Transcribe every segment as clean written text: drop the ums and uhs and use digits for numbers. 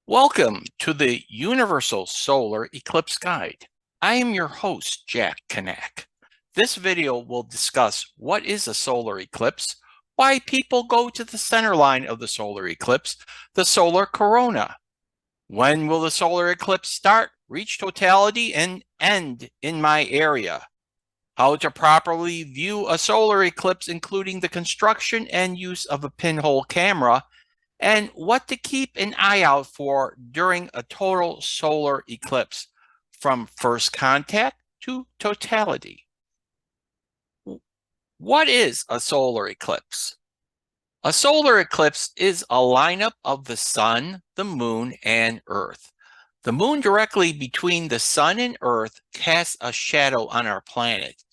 Welcome to the Universal Solar Eclipse Guide. I am your host, Jack Kanak. This video will discuss what is a solar eclipse, why people go to the center line of the solar eclipse, the solar corona. When will the solar eclipse start, reach totality, and end in my area? How to properly view a solar eclipse, including the construction and use of a pinhole camera, and what to keep an eye out for during a total solar eclipse, from first contact to totality. What is a solar eclipse? A solar eclipse is a lineup of the sun, the moon, and Earth. The moon directly between the sun and Earth casts a shadow on our planet.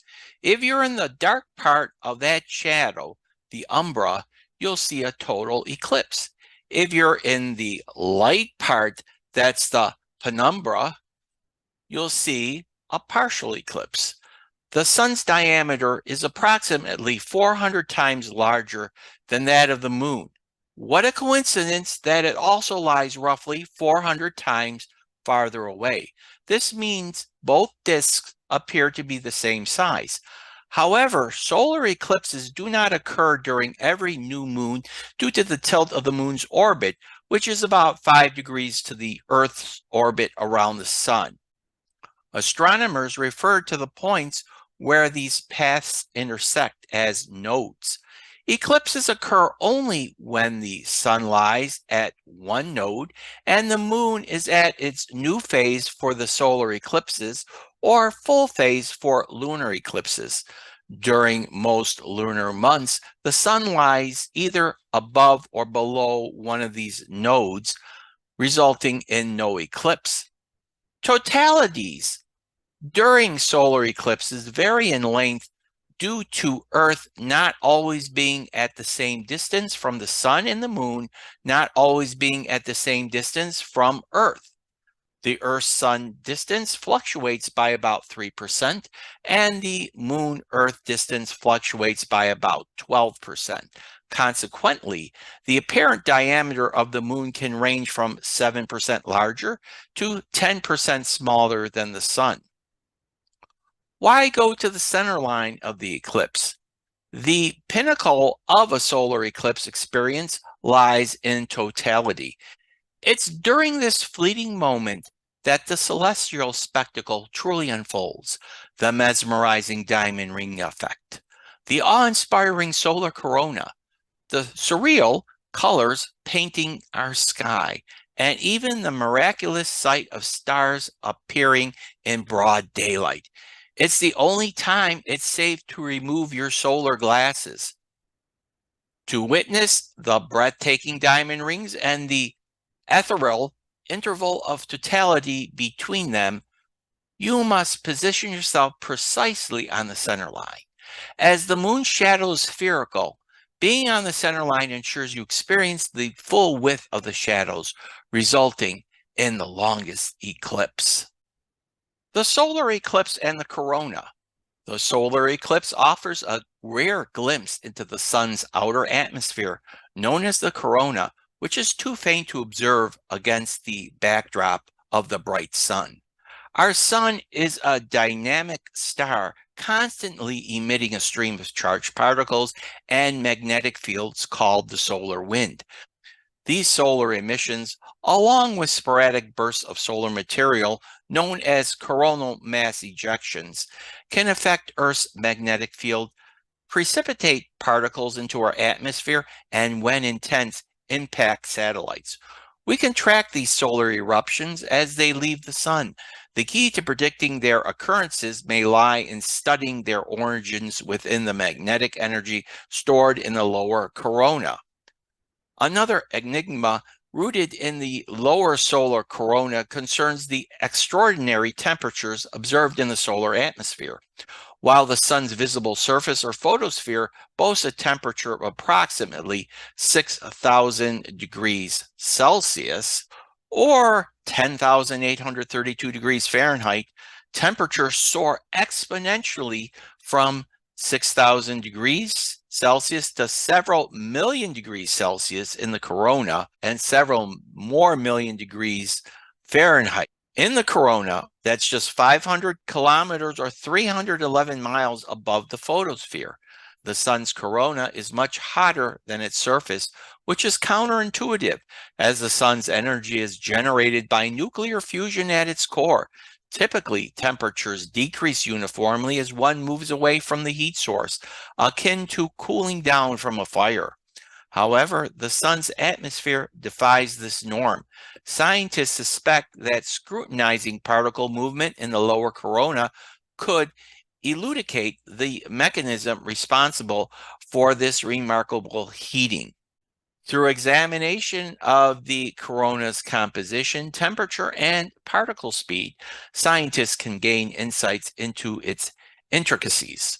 If you're in the dark part of that shadow, the umbra, you'll see a total eclipse. If you're in the light part, that's the penumbra, you'll see a partial eclipse. The sun's diameter is approximately 400 times larger than that of the moon. What a coincidence that it also lies roughly 400 times farther away. This means both disks appear to be the same size. However, solar eclipses do not occur during every new moon due to the tilt of the moon's orbit, which is about 5 degrees to the Earth's orbit around the sun. Astronomers refer to the points where these paths intersect as nodes. Eclipses occur only when the sun lies at one node and the moon is at its new phase for the solar eclipses, or full phase for lunar eclipses. During most lunar months, the sun lies either above or below one of these nodes, resulting in no eclipse. Totalities during solar eclipses vary in length due to Earth not always being at the same distance from the sun and the moon not always being at the same distance from Earth. The Earth-Sun distance fluctuates by about 3%, and the Moon-Earth distance fluctuates by about 12%. Consequently, the apparent diameter of the moon can range from 7% larger to 10% smaller than the sun. Why go to the center line of the eclipse? The pinnacle of a solar eclipse experience lies in totality. It's during this fleeting moment that the celestial spectacle truly unfolds, the mesmerizing diamond ring effect, the awe-inspiring solar corona, the surreal colors painting our sky, and even the miraculous sight of stars appearing in broad daylight. It's the only time it's safe to remove your solar glasses. To witness the breathtaking diamond rings and the ethereal interval of totality between them, you must position yourself precisely on the center line. As the moon's shadow is spherical, being on the center line ensures you experience the full width of the shadows, resulting in the longest eclipse. The solar eclipse and the corona. The solar eclipse offers a rare glimpse into the sun's outer atmosphere, known as the corona, which is too faint to observe against the backdrop of the bright sun. Our sun is a dynamic star, constantly emitting a stream of charged particles and magnetic fields called the solar wind. These solar emissions, along with sporadic bursts of solar material known as coronal mass ejections, can affect Earth's magnetic field, precipitate particles into our atmosphere, and when intense, impact satellites. We can track these solar eruptions as they leave the sun. The key to predicting their occurrences may lie in studying their origins within the magnetic energy stored in the lower corona. Another enigma rooted in the lower solar corona concerns the extraordinary temperatures observed in the solar atmosphere. While the sun's visible surface or photosphere boasts a temperature of approximately 6,000 degrees Celsius or 10,832 degrees Fahrenheit, temperatures soar exponentially from 6,000 degrees Celsius to several million degrees Celsius in the corona and several more million degrees Fahrenheit. In the corona, that's just 500 kilometers or 311 miles above the photosphere. The sun's corona is much hotter than its surface, which is counterintuitive, as the sun's energy is generated by nuclear fusion at its core. Typically, temperatures decrease uniformly as one moves away from the heat source, akin to cooling down from a fire. However, the sun's atmosphere defies this norm. Scientists suspect that scrutinizing particle movement in the lower corona could elucidate the mechanism responsible for this remarkable heating. Through examination of the corona's composition, temperature, and particle speed, scientists can gain insights into its intricacies.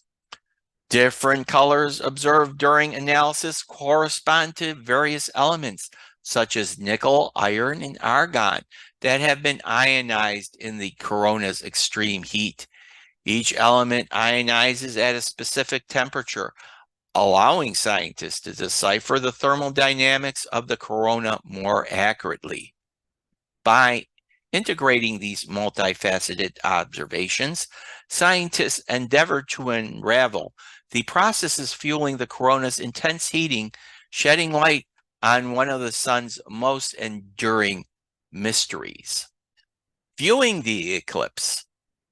Different colors observed during analysis correspond to various elements, such as nickel, iron, and argon, that have been ionized in the corona's extreme heat. Each element ionizes at a specific temperature, allowing scientists to decipher the thermodynamics of the corona more accurately. By integrating these multifaceted observations, scientists endeavor to unravel the processes fueling the corona's intense heating, shedding light on one of the sun's most enduring mysteries. Viewing the eclipse.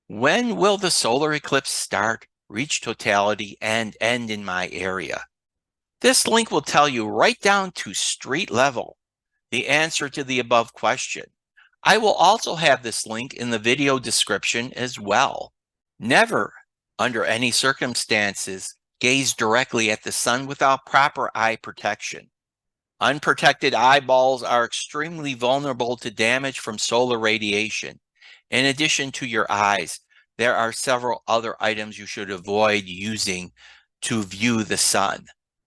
When will the solar eclipse start, reach totality, and end in my area? This link will tell you right down to street level the answer to the above question. I will also have this link in the video description as well. Never, under any circumstances, gaze directly at the sun without proper eye protection. Unprotected eyeballs are extremely vulnerable to damage from solar radiation. In addition to your eyes, there are several other items you should avoid using to view the sun.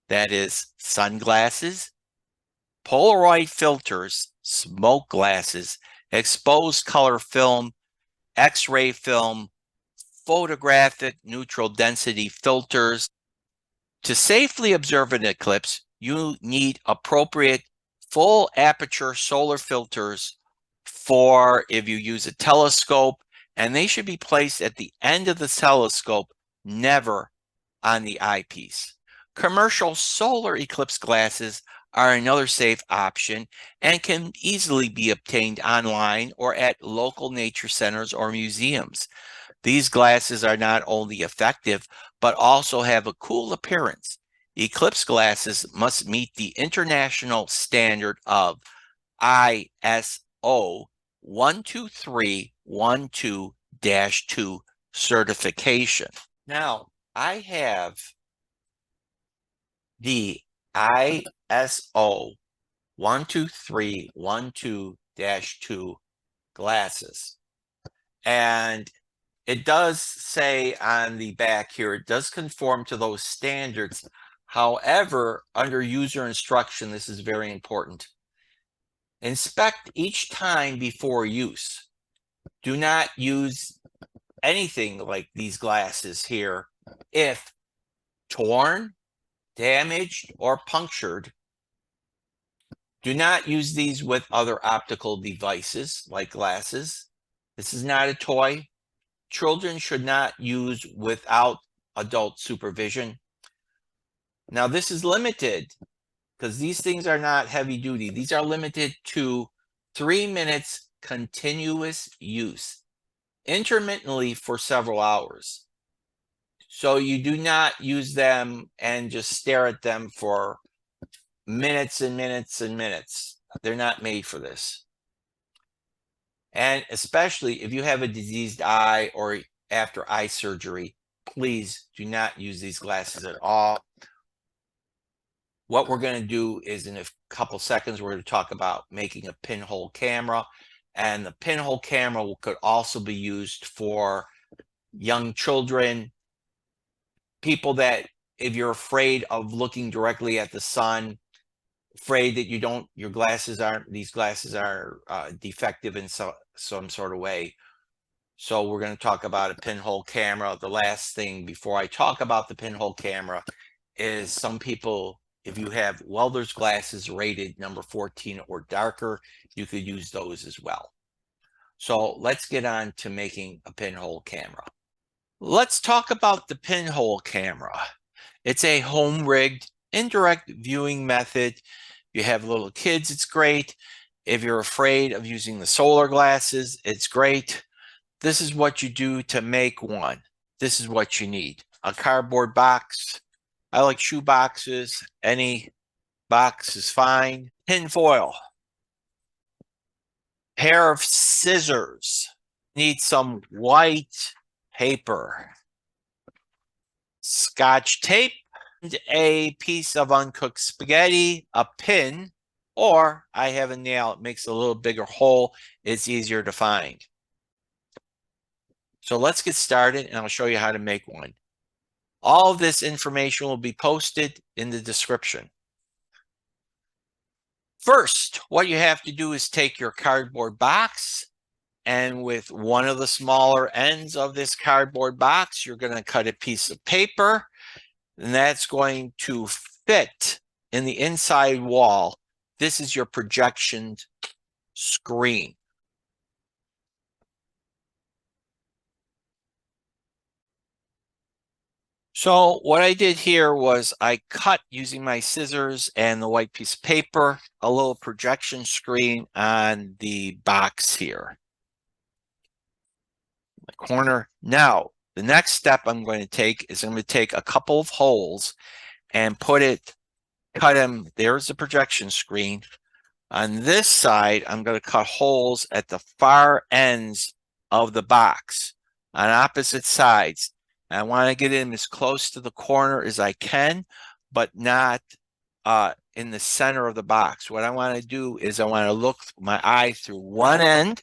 That is, sunglasses, Polaroid filters, smoke glasses, exposed color film, X-ray film, photographic neutral density filters. To safely observe an eclipse, you need appropriate full aperture solar filters for if you use a telescope, and they should be placed at the end of the telescope, never on the eyepiece. Commercial solar eclipse glasses are another safe option and can easily be obtained online or at local nature centers or museums. These glasses are not only effective, but also have a cool appearance. Eclipse glasses must meet the international standard of ISO 12312-2 certification. Now, I have the ISO 12312-2 glasses. And it does say on the back here, it does conform to those standards. However, under user instruction, this is very important. Inspect each time before use. Do not use anything like these glasses here if torn, damaged, or punctured. Do not use these with other optical devices like glasses. This is not a toy. Children should not use without adult supervision. Now, this is limited because these things are not heavy duty. These are limited to 3 minutes continuous use, intermittently for several hours. So you do not use them and just stare at them for minutes and minutes and minutes. They're not made for this. And especially if you have a diseased eye or after eye surgery, please do not use these glasses at all. What we're going to do is in a couple seconds, we're going to talk about making a pinhole camera. And the pinhole camera could also be used for young children, people that if you're afraid of looking directly at the sun, afraid that your glasses aren't, these glasses are defective in some sort of way. So we're going to talk about a pinhole camera. The last thing before I talk about the pinhole camera is some people, if you have welder's glasses rated number 14 or darker, you could use those as well. So let's get on to making a pinhole camera. Let's talk about the pinhole camera. It's a home-rigged indirect viewing method. If you have little kids, it's great. If you're afraid of using the solar glasses, it's great. This is what you do to make one. This is what you need. A cardboard box. I like shoe boxes. Any box is fine. Tin foil. Pair of scissors. Need some white paper. Scotch tape. And a piece of uncooked spaghetti. A pin. Or I have a nail. It makes a little bigger hole. It's easier to find. So let's get started and I'll show you how to make one. All of this information will be posted in the description. First, what you have to do is take your cardboard box, and with one of the smaller ends of this cardboard box, you're going to cut a piece of paper, and that's going to fit in the inside wall. This is your projection screen. So what I did here was I cut using my scissors and the white piece of paper, a little projection screen on the box here. The corner. Now, the next step I'm going to take is I'm going to take a couple of holes and cut them. There's the projection screen. On this side, I'm going to cut holes at the far ends of the box on opposite sides. I want to get in as close to the corner as I can, but not in the center of the box. What I want to do is I want to look my eye through one end,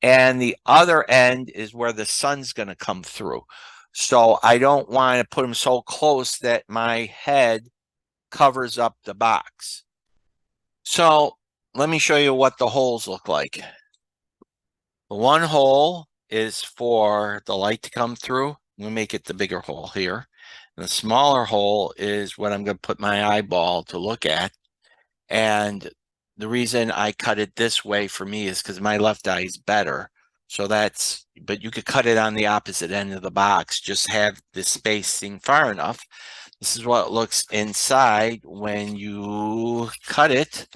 and the other end is where the sun's going to come through. So I don't want to put them so close that my head covers up the box. So let me show you what the holes look like. One hole is for the light to come through. We'll make it the bigger hole here. And the smaller hole is what I'm going to put my eyeball to look at. And the reason I cut it this way for me is because my left eye is better. So but you could cut it on the opposite end of the box. Just have the spacing far enough. This is what it looks inside when you cut it.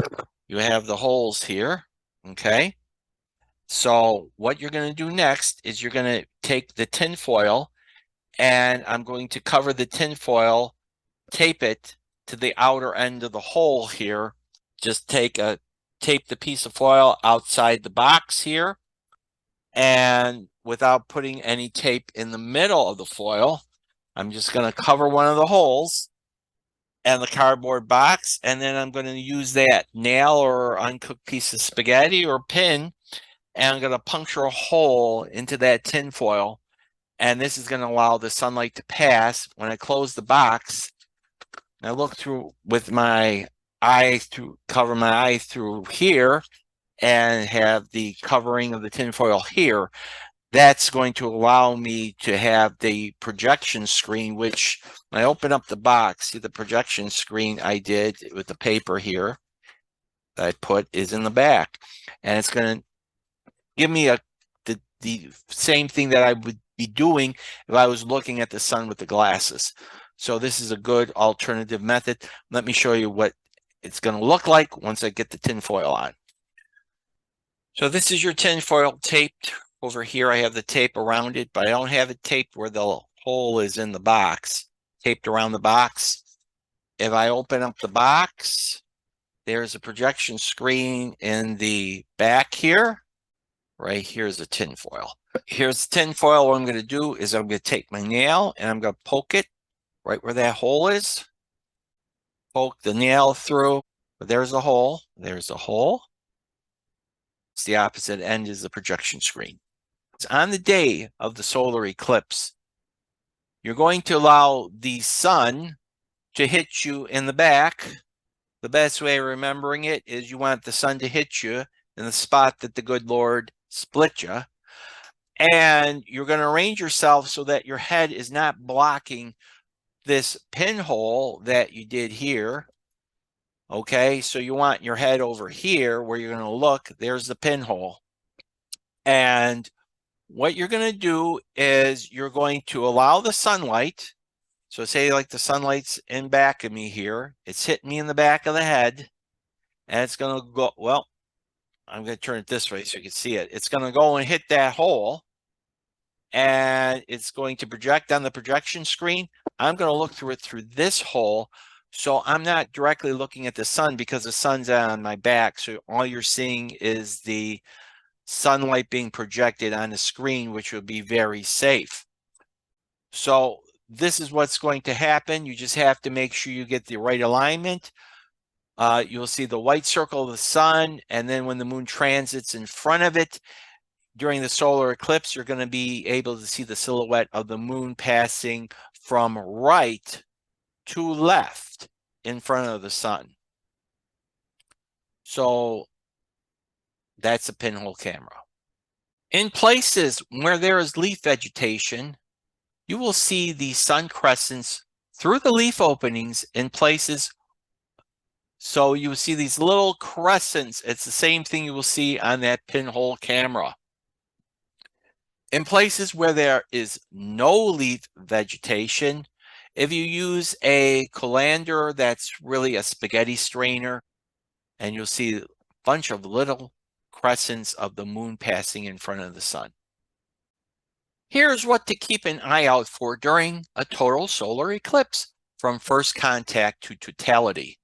You have the holes here, okay? So what you're going to do next is you're going to take the tin foil, and I'm going to cover the tin foil, tape it to the outer end of the hole here. Just tape the piece of foil outside the box here, and without putting any tape in the middle of the foil, I'm just going to cover one of the holes and the cardboard box, and then I'm going to use that nail or uncooked piece of spaghetti or pin, and I'm going to puncture a hole into that tin foil, and this is going to allow the sunlight to pass. When I close the box, I look through with my eye through, cover my eye through here, and have the covering of the tin foil here. That's going to allow me to have the projection screen, which when I open up the box, see the projection screen I did with the paper here that I put is in the back. And it's going to give me the same thing that I would be doing if I was looking at the sun with the glasses. So this is a good alternative method. Let me show you what it's going to look like once I get the tin foil on. So this is your tin foil taped. Over here I have the tape around it, but I don't have it taped where the hole is in the box, taped around the box. If I open up the box, there's a projection screen in the back here. Right here's the tin foil. Here's the tin foil. What I'm going to do is I'm going to take my nail and I'm going to poke it right where that hole is. Poke the nail through. There's a hole. There's a hole. It's the opposite end is the projection screen. It's on the day of the solar eclipse. You're going to allow the sun to hit you in the back. The best way of remembering it is you want the sun to hit you in the spot that the good Lord split you. And you're going to arrange yourself so that your head is not blocking this pinhole that you did here. Okay, so you want your head over here where you're going to look. There's the pinhole. And what you're going to do is you're going to allow the sunlight. So say like the sunlight's in back of me here. It's hitting me in the back of the head. And it's going to go, well, I'm going to turn it this way so you can see it. It's going to go and hit that hole. And it's going to project on the projection screen. I'm going to look through it through this hole. So I'm not directly looking at the sun because the sun's on my back. So all you're seeing is the sunlight being projected on the screen, which will be very safe. So this is what's going to happen. You just have to make sure you get the right alignment. You'll see the white circle of the sun, and then when the moon transits in front of it, during the solar eclipse, you're going to be able to see the silhouette of the moon passing from right to left in front of the sun. So that's a pinhole camera. In places where there is leaf vegetation, you will see the sun crescents through the leaf openings in places. So you will see these little crescents. It's the same thing you will see on that pinhole camera. In places where there is no leaf vegetation, if you use a colander that's really a spaghetti strainer, and you'll see a bunch of little crescents of the moon passing in front of the sun. Here's what to keep an eye out for during a total solar eclipse from first contact to totality.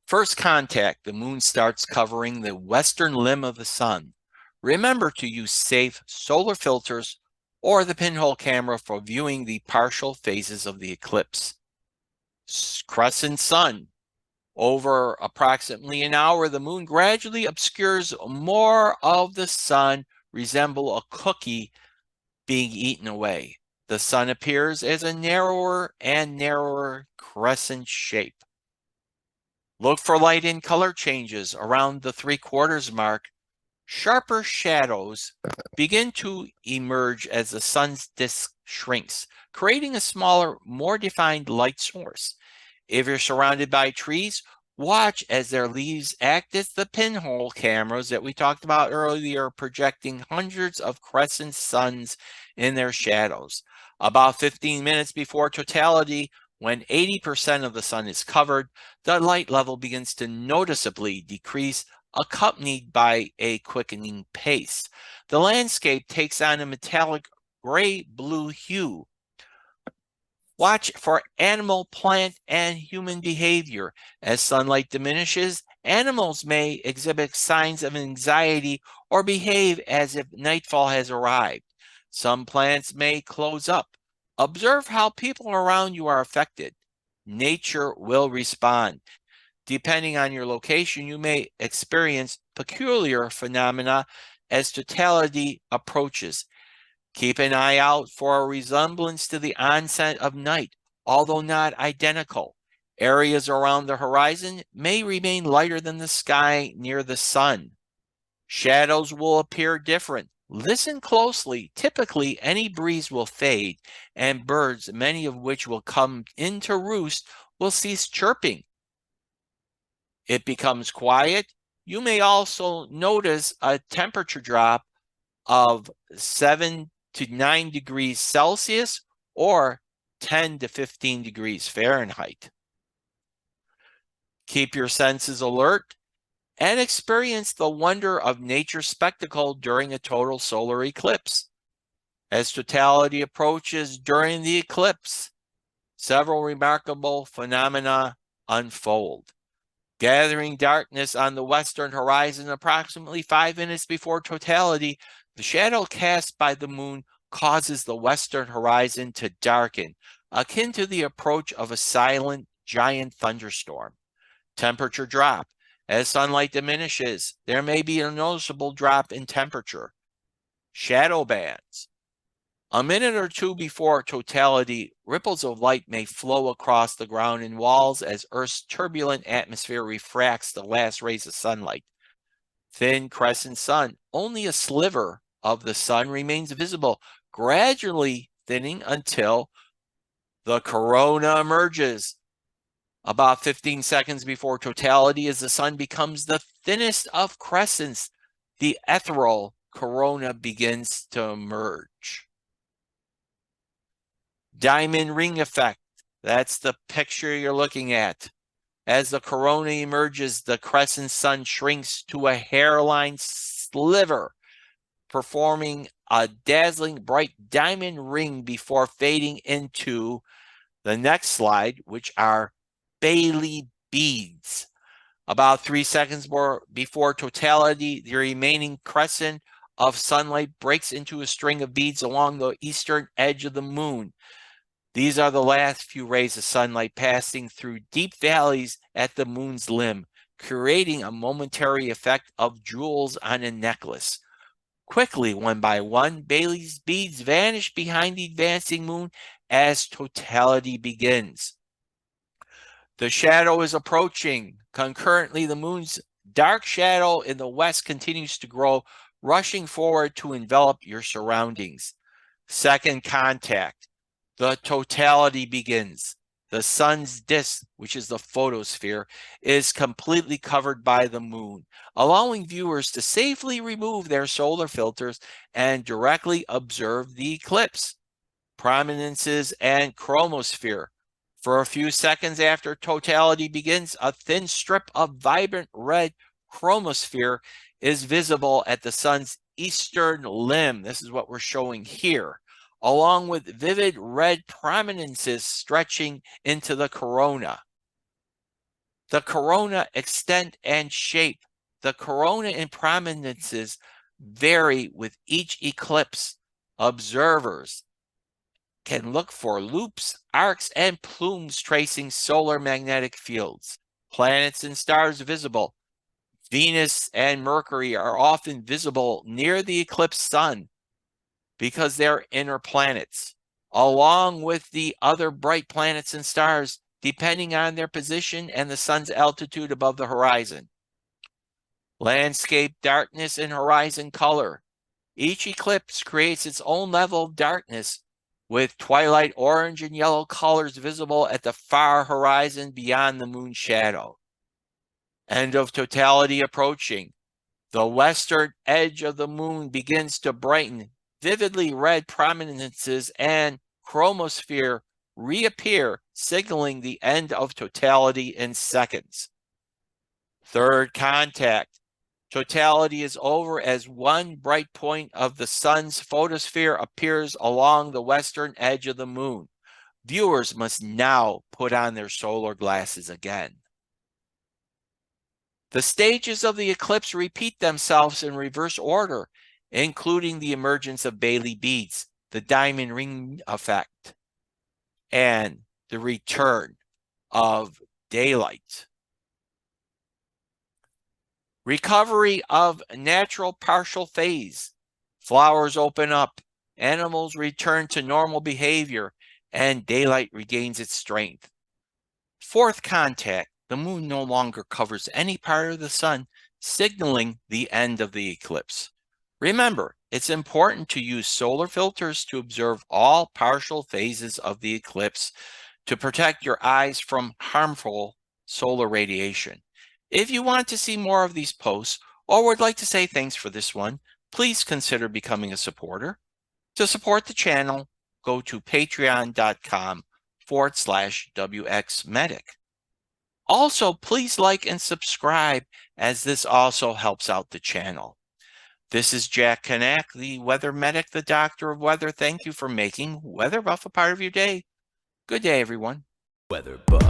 First contact, the moon starts covering the western limb of the sun. Remember to use safe solar filters or the pinhole camera for viewing the partial phases of the eclipse. Crescent sun. Over approximately an hour, the moon gradually obscures more of the sun, resemble a cookie being eaten away. The sun appears as a narrower and narrower crescent shape. Look for light and color changes around the 3/4 mark. Sharper shadows begin to emerge as the sun's disk shrinks, creating a smaller, more defined light source. If you're surrounded by trees, watch as their leaves act as the pinhole cameras that we talked about earlier, projecting hundreds of crescent suns in their shadows. About 15 minutes before totality, when 80% of the sun is covered, the light level begins to noticeably decrease, accompanied by a quickening pace. The landscape takes on a metallic gray-blue hue. Watch for animal, plant, and human behavior. As sunlight diminishes, animals may exhibit signs of anxiety or behave as if nightfall has arrived. Some plants may close up. Observe how people around you are affected. Nature will respond. Depending on your location, you may experience peculiar phenomena as totality approaches. Keep an eye out for a resemblance to the onset of night, although not identical. Areas around the horizon may remain lighter than the sky near the sun. Shadows will appear different. Listen closely. Typically, any breeze will fade, and birds, many of which will come into roost, will cease chirping. It becomes quiet. You may also notice a temperature drop of 7 to 9 degrees Celsius or 10 to 15 degrees Fahrenheit. Keep your senses alert and experience the wonder of nature's spectacle during a total solar eclipse. As totality approaches during the eclipse, several remarkable phenomena unfold. Gathering darkness on the western horizon approximately 5 minutes before totality, the shadow cast by the moon causes the western horizon to darken, akin to the approach of a silent giant thunderstorm. Temperature drop. As sunlight diminishes, there may be a noticeable drop in temperature. Shadow bands. A minute or two before totality, ripples of light may flow across the ground and walls as Earth's turbulent atmosphere refracts the last rays of sunlight. Thin crescent sun. Only a sliver of the sun remains visible, gradually thinning until The corona emerges about 15 seconds before totality as the sun becomes the thinnest of crescents. The ethereal corona begins to emerge. Diamond ring effect. That's the picture you're looking at. As the corona emerges, the crescent sun shrinks to a hairline sliver, performing a dazzling bright diamond ring before fading into the next slide, which are Bailey beads. About 3 seconds before totality, the remaining crescent of sunlight breaks into a string of beads along the eastern edge of the moon. These are the last few rays of sunlight passing through deep valleys at the moon's limb, creating a momentary effect of jewels on a necklace. Quickly, one by one, Bailey's beads vanish behind the advancing moon as totality begins. The shadow is approaching. Concurrently, the moon's dark shadow in the west continues to grow, rushing forward to envelop your surroundings. Second contact. The totality begins. The sun's disk, which is the photosphere, is completely covered by the moon, allowing viewers to safely remove their solar filters and directly observe the eclipse. Prominences and chromosphere. For a few seconds after totality begins, a thin strip of vibrant red chromosphere is visible at the sun's eastern limb. This is what we're showing here, along with vivid red prominences stretching into the corona. The corona extent and shape. The corona and prominences vary with each eclipse. Observers can look for loops, arcs, and plumes tracing solar magnetic fields. Planets and stars visible. Venus and Mercury are often visible near the eclipsed sun because they're inner planets, along with the other bright planets and stars, depending on their position and the sun's altitude above the horizon. Landscape darkness and horizon color. Each eclipse creates its own level of darkness, with twilight orange and yellow colors visible at the far horizon beyond the moon's shadow. End of totality approaching. The western edge of the moon begins to brighten. Vividly red prominences and chromosphere reappear, signaling the end of totality in seconds. Third contact. Totality is over as one bright point of the sun's photosphere appears along the western edge of the moon. Viewers must now put on their solar glasses again. The stages of the eclipse repeat themselves in reverse order, including the emergence of Bailey beads, the diamond ring effect, and the return of daylight. Recovery of natural partial phase. Flowers open up, animals return to normal behavior, and daylight regains its strength. Fourth contact. The moon no longer covers any part of the sun, signaling the end of the eclipse. Remember, it's important to use solar filters to observe all partial phases of the eclipse to protect your eyes from harmful solar radiation. If you want to see more of these posts or would like to say thanks for this one, please consider becoming a supporter. To support the channel, go to patreon.com/WXMedic. Also, please like and subscribe, as this also helps out the channel. This is Jack Kanak, the Weather Medic, the Doctor of Weather. Thank you for making Weather Buff a part of your day. Good day, everyone. Weather Buff.